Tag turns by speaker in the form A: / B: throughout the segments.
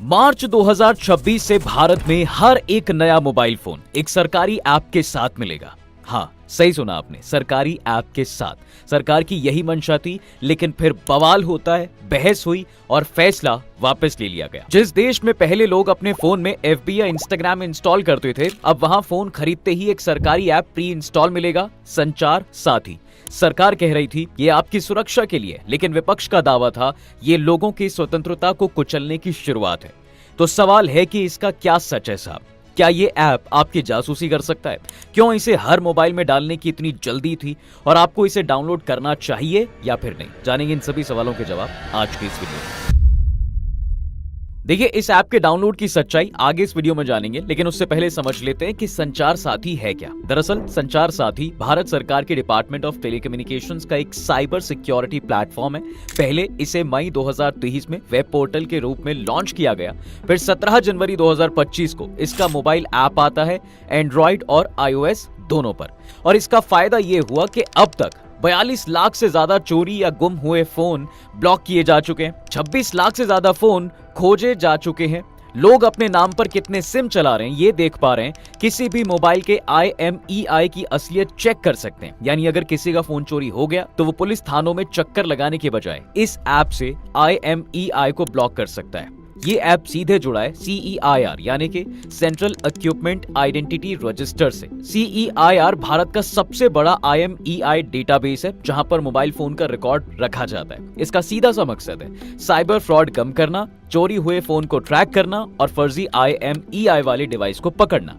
A: मार्च 2026 से भारत में हर एक नया मोबाइल फोन एक सरकारी ऐप के साथ मिलेगा। हाँ, सही सुना आपने, सरकारी ऐप के साथ। सरकार की यही मंशा थी, लेकिन फिर बवाल होता है, बहस हुई और फैसला वापस ले लिया गया। जिस देश में पहले लोग अपने फोन में FB या इंस्टाग्राम इंस्टॉल करते थे, अब वहां फोन खरीदते ही एक सरकारी ऐप प्री इंस्टॉल मिलेगा, संचार साथी। सरकार कह रही थी ये आपकी सुरक्षा के लिए, लेकिन विपक्ष का दावा था ये लोगों की स्वतंत्रता को कुचलने की शुरुआत है। तो सवाल है कि इसका क्या सच है साहब? क्या ये ऐप आपकी जासूसी कर सकता है? क्यों इसे हर मोबाइल में डालने की इतनी जल्दी थी और आपको इसे डाउनलोड करना चाहिए या फिर नहीं? जानेंगे इन सभी सवालों के जवाब आज के इस वीडियो में। देखिए, इस ऐप के डाउनलोड की सच्चाई आगे इस वीडियो में जानेंगे, लेकिन उससे पहले समझ लेते हैं कि संचार साथी है क्या। दरअसल संचार साथी भारत सरकार के डिपार्टमेंट ऑफ टेलीकम्युनिकेशंस का एक साइबर सिक्योरिटी प्लेटफॉर्म है। पहले इसे मई 2023 में वेब पोर्टल के रूप में लॉन्च किया गया। फिर 17 जनवरी 2025 को इसका मोबाइल ऐप आता है, एंड्रॉइड और iOS दोनों पर। और इसका फायदा ये हुआ कि अब तक 42 लाख से ज्यादा चोरी या गुम हुए फोन ब्लॉक किए जा चुके हैं। 26 लाख से ज्यादा फोन खोजे जा चुके हैं। लोग अपने नाम पर कितने सिम चला रहे हैं ये देख पा रहे हैं। किसी भी मोबाइल के IMEI की असलियत चेक कर सकते हैं। यानी अगर किसी का फोन चोरी हो गया तो वो पुलिस थानों में चक्कर लगाने के बजाय इस ऐप से IMEI को ब्लॉक कर सकता है। ये ऐप सीधे जुड़ा है CEIR यानी कि सेंट्रल इक्विपमेंट आइडेंटिटी रजिस्टर से। CEIR भारत का सबसे बड़ा IMEI डेटाबेस है, जहां पर मोबाइल फोन का रिकॉर्ड रखा जाता है। इसका सीधा सा मकसद है साइबर फ्रॉड कम करना, चोरी हुए फोन को ट्रैक करना और फर्जी IMEI वाले डिवाइस को पकड़ना।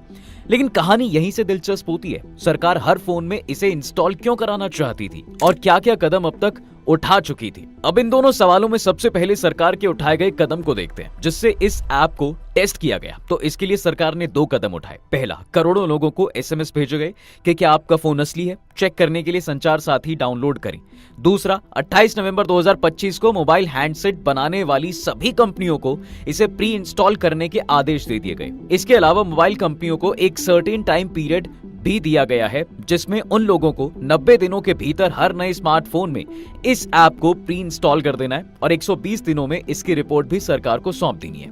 A: लेकिन कहानी यहीं से दिलचस्प होती है। सरकार हर फोन में इसे इंस्टॉल क्यों कराना चाहती थी और क्या क्या कदम अब तक उठा चुकी थी? अब इन दोनों सवालों में सबसे पहले सरकार के उठाए गए कदम को देखते हैं, जिससे इस ऐप को टेस्ट किया गया। तो इसके लिए सरकार ने 2 कदम उठाए। पहला, करोड़ों लोगों को SMS भेजे गए कि क्या आपका फोन असली है। चेक करने के लिए संचार साथी डाउनलोड करें। दूसरा, 28 नवंबर 2025 को मोबाइल हैंडसेट बनाने वाली सभी कंपनियों को इसे प्री इंस्टॉल करने के आदेश दे दिए गए। इसके अलावा मोबाइल कंपनियों को एक सर्टेन टाइम पीरियड भी दिया गया है, जिसमें उन लोगों को 90 दिनों के भीतर हर नए स्मार्टफोन में इस ऐप को प्री इंस्टॉल कर देना है और 120 दिनों में इसकी रिपोर्ट भी सरकार को सौंप देनी है।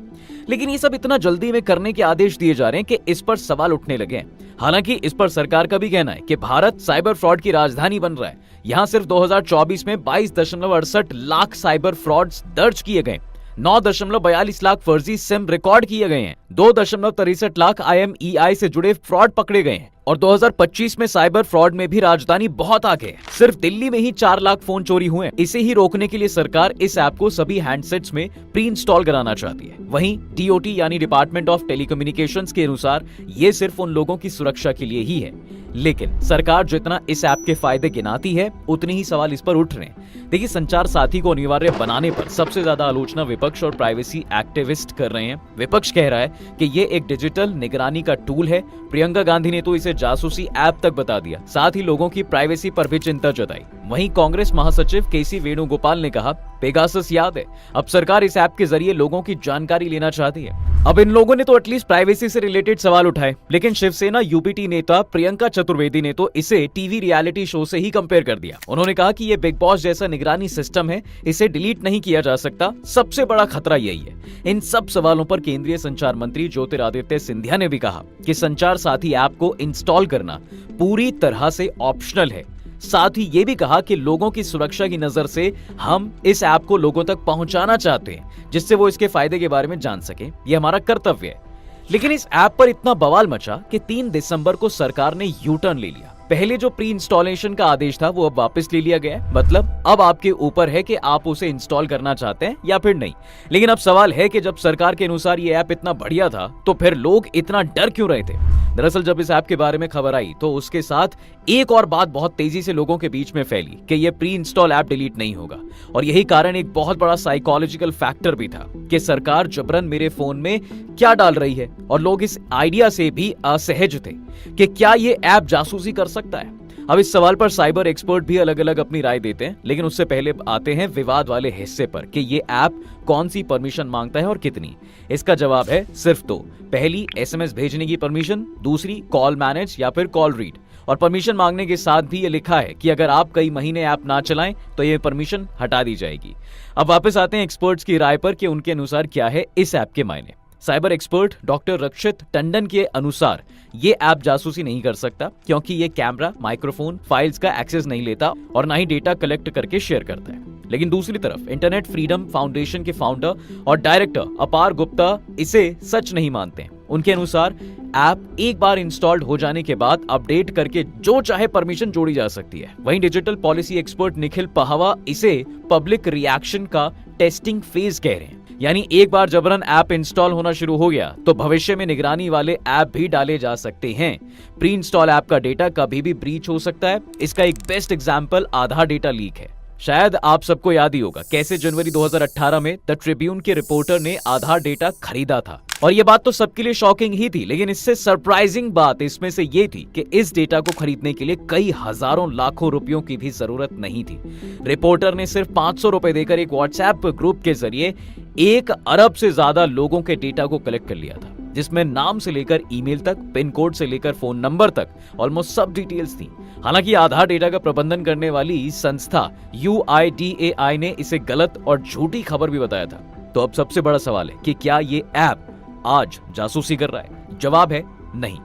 A: लेकिन ये सब इतना जल्दी में करने के आदेश दिए जा रहे हैं कि इस पर सवाल उठने लगे हैं। हालांकि इस पर सरकार का भी कहना है कि भारत साइबर फ्रॉड की राजधानी बन रहा है। यहाँ सिर्फ 2024 में 22.68 लाख साइबर फ्रॉड्स दर्ज किए गए, 9.42 लाख फर्जी सिम रिकॉर्ड किए गए हैं, 2.63 लाख IMEI से जुड़े फ्रॉड पकड़े गए हैं और 2025 में साइबर फ्रॉड में भी राजधानी बहुत आगे है। सिर्फ दिल्ली में ही 4 लाख फोन चोरी हुए हैं। इसे ही रोकने के लिए सरकार इस ऐप को सभी हैंडसेट्स में प्री इंस्टॉल कराना चाहती है। वहीं DOT यानी डिपार्टमेंट ऑफ टेलीकम्युनिकेशंस के अनुसार ये सिर्फ उन लोगों की सुरक्षा के लिए ही है। लेकिन सरकार जितना इस ऐप के फायदे गिनाती है, उतने ही सवाल इस पर उठ रहे हैं। देखिए, संचार साथी को अनिवार्य बनाने पर सबसे ज्यादा आलोचना विपक्ष और प्राइवेसी एक्टिविस्ट कर रहे हैं। विपक्ष कह रहा है कि ये एक डिजिटल निगरानी का टूल है। प्रियंका गांधी ने तो इसे जासूसी ऐप तक बता दिया, साथ ही लोगों की प्राइवेसी पर भी चिंता जताई। वहीं कांग्रेस महासचिव KC वेणुगोपाल ने कहा, पेगासस याद है, अब सरकार इस ऐप के जरिए लोगों की जानकारी लेना चाहती है। अब इन लोगों ने तो एटलीस्ट प्राइवेसी से रिलेटेड सवाल उठाए, लेकिन शिवसेना UPT नेता प्रियंका चतुर्वेदी ने तो इसे टीवी रियलिटी शो से ही कंपेयर कर दिया। उन्होंने कहा कि ये बिग बॉस जैसा निगरानी सिस्टम है, इसे डिलीट नहीं किया जा सकता। सबसे बड़ा खतरा यही है। इन सब सवालों पर केंद्रीय संचार मंत्री ज्योतिरादित्य सिंधिया ने भी कहा कि संचार साथी ऐप को इंस्टॉल करना पूरी तरह से ऑप्शनल है। साथ ही ये भी कहा कि लोगों की सुरक्षा की नजर से हम इस ऐप को लोगों तक पहुंचाना चाहते हैं, जिससे वो इसके फायदे के बारे में जान सके। ये हमारा कर्तव्य है। लेकिन इस ऐप पर इतना बवाल मचा कि 3 दिसंबर को सरकार ने यू टर्न ले लिया। पहले जो प्री इंस्टॉलेशन का आदेश था वो अब वापस ले लिया गया है। मतलब अब आपके ऊपर है कि आप उसे इंस्टॉल करना चाहते हैं या फिर नहीं। लेकिन अब सवाल है कि जब सरकार के अनुसार ये ऐप इतना बढ़िया था, तो फिर लोग इतना डर क्यों रहे थे? दरअसल जब इस ऐप के बारे में खबर आई तो उसके साथ एक और बात बहुत तेजी से लोगों के बीच में फैली कि ये प्री इंस्टॉल ऐप डिलीट नहीं होगा। और यही कारण एक बहुत बड़ा साइकोलॉजिकल फैक्टर भी था कि सरकार जबरन मेरे फोन में क्या डाल रही है। और लोग इस आइडिया से भी असहज थे कि क्या ये ऐप जासूसी कर सकता है। अब इस सवाल पर साइबर एक्सपर्ट भी अलग अलग अपनी राय देते हैं, लेकिन उससे पहले आते हैं विवाद वाले हिस्से पर कि ये ऐप कौन सी परमिशन मांगता है और कितनी। इसका जवाब है सिर्फ दो। पहली, एसएमएस भेजने की परमिशन, दूसरी कॉल मैनेज या फिर कॉल रीड। और परमिशन मांगने के साथ भी ये लिखा है कि अगर आप कई महीने ऐप ना चलाएं तो ये परमिशन हटा दी जाएगी। अब वापस आते हैं एक्सपर्ट्स की राय पर कि उनके अनुसार क्या है इस ऐप के मायने। साइबर एक्सपर्ट डॉक्टर रक्षित टंडन के अनुसार ये ऐप जासूसी नहीं कर सकता, क्योंकि ये कैमरा, माइक्रोफोन, फाइल्स का एक्सेस नहीं लेता और ना ही डेटा कलेक्ट करके शेयर करता है। लेकिन दूसरी तरफ इंटरनेट फ्रीडम फाउंडेशन के फाउंडर और डायरेक्टर अपार गुप्ता इसे सच नहीं मानते हैं। उनके अनुसार ऐप एक बार इंस्टॉल्ड हो जाने के बाद अपडेट करके जो चाहे परमिशन जोड़ी जा सकती है। वहीं डिजिटल पॉलिसी एक्सपर्ट निखिल पहावा इसे पब्लिक रिएक्शन का टेस्टिंग फेज कह रहे हैं। यानी एक बार जबरन ऐप इंस्टॉल होना शुरू हो गया तो भविष्य में निगरानी वाले ऐप भी डाले जा सकते हैं। प्री इंस्टॉल ऐप का डेटा कभी भी ब्रीच हो सकता है। इसका एक बेस्ट एग्जांपल आधार डेटा लीक है। शायद आप सबको याद ही होगा कैसे जनवरी 2018 में द ट्रिब्यून के रिपोर्टर ने आधार डेटा खरीदा था। और ये बात तो सबके लिए शॉकिंग ही थी, लेकिन इससे सरप्राइजिंग बात इसमें से ये थी कि इस डेटा को खरीदने के लिए कई हजारों लाखों रुपयों की भी जरूरत नहीं थी। रिपोर्टर ने सिर्फ 500 रुपए देकर एक व्हाट्सएप ग्रुप के जरिए 1 अरब से ज्यादा लोगों के डेटा को कलेक्ट कर लिया था, जिसमें नाम से लेकर ईमेल तक, पिन कोड से लेकर फोन नंबर तक ऑलमोस्ट सब डिटेल्स थी। हालांकि आधार डेटा का प्रबंधन करने वाली संस्था UIDAI ने इसे गलत और झूठी खबर भी बताया था। तो अब सबसे बड़ा सवाल है कि क्या ये ऐप आज जासूसी कर रहा है? जवाब है नहीं।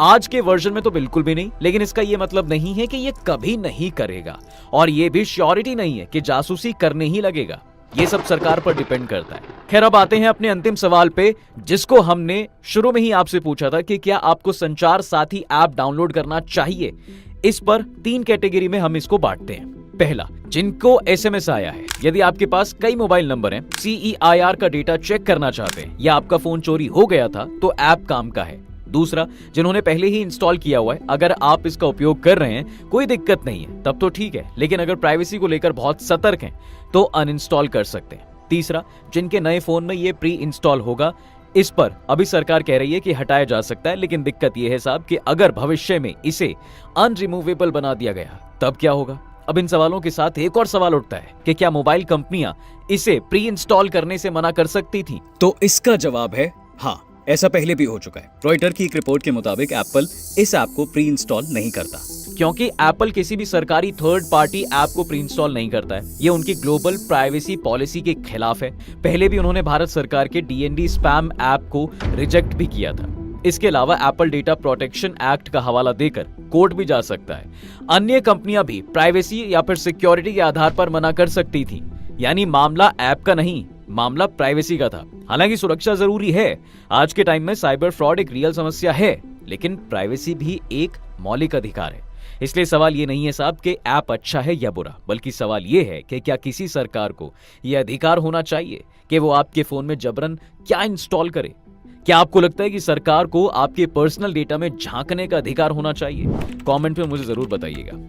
A: आज के वर्जन में तो बिल्कुल भी नहीं, लेकिन इसका यह मतलब नहीं है कि ये कभी नहीं करेगा, और ये भी श्योरिटी नहीं है कि जासूसी करने ही लगेगा। ये सब सरकार पर डिपेंड करता है। खैर, अब आते हैं अपने अंतिम सवाल पे, जिसको हमने शुरू में ही आपसे पूछा था कि क्या आपको संचार साथी ऐप डाउनलोड करना चाहिए। इस पर 3 कैटेगरी में हम इसको बांटते हैं। पहला, जिनको एसएमएस आया है। यदि आपके पास कई मोबाइल नंबर हैं, CEIR का डेटा चेक करना चाहते हैं या आपका फोन चोरी हो गया था तो ऐप काम का है। दूसरा, जिन्होंने पहले ही इंस्टॉल किया हुआ है, अगर आप इसका उपयोग कर रहे हैं, कोई दिक्कत नहीं है, तब तो ठीक है, लेकिन अगर प्राइवेसी को लेकर बहुत सतर्क हैं तो अनइंस्टॉल कर सकते हैं। तीसरा, जिनके नए फोन में ये प्री इंस्टॉल होगा, इस पर अभी सरकार कह रही है कि हटाया जा सकता है, लेकिन दिक्कत यह है साहब कि अगर भविष्य में इसे अनरिमूवेबल बना दिया गया तब क्या होगा। अब इन सवालों के साथ एक और सवाल उठता है कि क्या मोबाइल कंपनियां इसे प्री इंस्टॉल करने से मना कर सकती थी? तो इसका जवाब है हाँ, ऐसा पहले भी हो चुका है। रॉयटर की एक रिपोर्ट के मुताबिक एप्पल इस ऐप को प्री इंस्टॉल नहीं करता, क्योंकि एप्पल किसी भी सरकारी थर्ड पार्टी ऐप को प्री इंस्टॉल नहीं करता है। ये उनकी ग्लोबल प्राइवेसी पॉलिसी के खिलाफ है। पहले भी उन्होंने भारत सरकार के DND स्पैम ऐप को रिजेक्ट भी किया था। इसके अलावा एप्पल डेटा प्रोटेक्शन एक्ट का हवाला देकर कोर्ट भी जा सकता है। अन्य कंपनियां भी प्राइवेसी या फिर सिक्योरिटी के आधार पर मना कर सकती थी। यानी मामला ऐप का नहीं, मामला प्राइवेसी का था। हालांकि सुरक्षा जरूरी है। आज के टाइम में साइबर फ्रॉड एक रियल समस्या है, लेकिन प्राइवेसी भी एक मौलिक अधिकार है। इसलिए सवाल ये नहीं है साहब कि ऐप अच्छा है या बुरा, बल्कि सवाल ये है कि क्या किसी सरकार को यह अधिकार होना चाहिए कि वो आपके फोन में जबरन क्या इंस्टॉल करे। क्या आपको लगता है कि सरकार को आपके पर्सनल डेटा में झांकने का अधिकार होना चाहिए? कमेंट में मुझे जरूर बताइएगा।